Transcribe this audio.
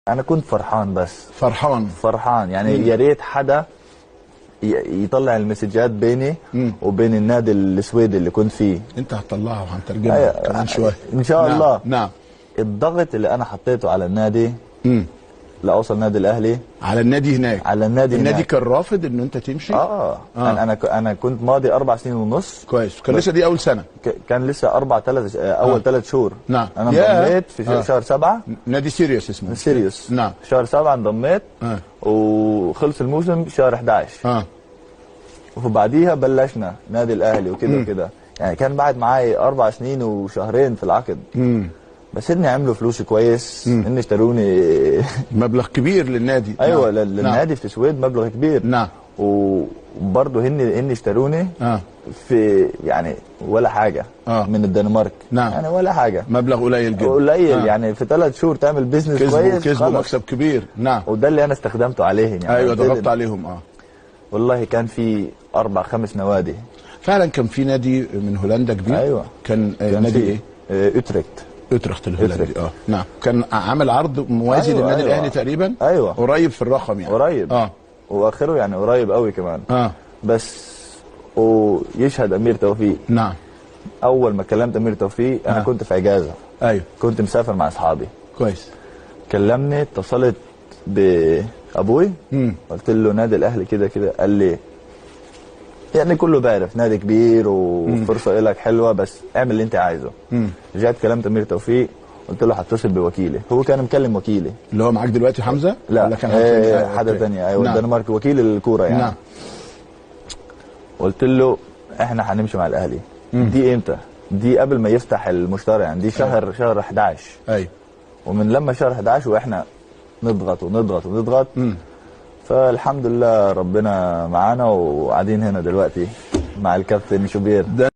انا كنت فرحان، بس فرحان يعني. يا ريت حدا يطلع المسجات بيني وبين النادي السويدي اللي كنت فيه. انت هتطلعها وهنترجمها كمان شويه ان شاء الله. نعم. الضغط اللي انا حطيته على النادي لاوصل النادي الاهلي، على النادي هناك، على النادي هناك. كان رافض ان انت تمشي. انا كنت ماضي 4 سنين ونص. كويس. كان لسه دي اول سنه. كان لسه اول 3 شهور. نعم. انا انضميت في شهر 7. نادي سيريوس اسمه. سيريوس. نعم. شهر 7 انضميت. وخلص الموسم شهر 11. وبعديها بلشنا نادي الاهلي وكده وكده. يعني كان بعد معاي 4 سنين وشهرين في العقد. بس اني عملوا فلوس كويس. ان اشتروني مبلغ كبير للنادي. ايوه. للنادي في السويد مبلغ كبير. نعم. وبرضه هن اشتروني في يعني ولا حاجه من الدنمارك. نعم. يعني ولا حاجه، مبلغ قليل جدا. قليل. يعني في 3 شهور تعمل بيزنس كويس. كسبوا مكسب كبير. نعم. وده اللي انا استخدمته عليهم. يعني ايوه، ضغطت عليهم. والله كان في 4-5 نوادي. فعلا كان في نادي من هولندا كبير. ايوه. كان نادي ايه؟ اوتريخت الهولندي. نعم. كان عامل عرض موازي للنادي الاهلي تقريبا. ايوه. قريب في الرقم يعني. قريب. واخره يعني قريب قوي كمان. بس ويشهد امير توفيق. نعم. اول ما كلمت امير توفيق انا كنت في اجازه. ايوه. كنت مسافر مع اصحابي. كويس. كلمني، اتصلت بابوي. قلت له نادي الاهلي كده كده. قال لي يعني كله بيعرف نادي كبير وفرصه لك حلوه، بس اعمل اللي انت عايزه. رجعت كلمت امير توفيق، قلت له هتصل بوكيلي. هو كان مكلم وكيلي اللي هو معاك دلوقتي حمزه؟ لا، ولا كان حدا ثاني. ايوه. نعم. الدنمارك، وكيل الكوره يعني. نعم. قلت له احنا هنمشي مع الاهلي. دي امتى؟ دي قبل ما يفتح المشترى يعني. دي شهر 11. ايوه. ومن لما شهر 11 واحنا نضغط. فالحمد لله ربنا معانا، وقاعدين هنا دلوقتي مع الكابتن شوبير.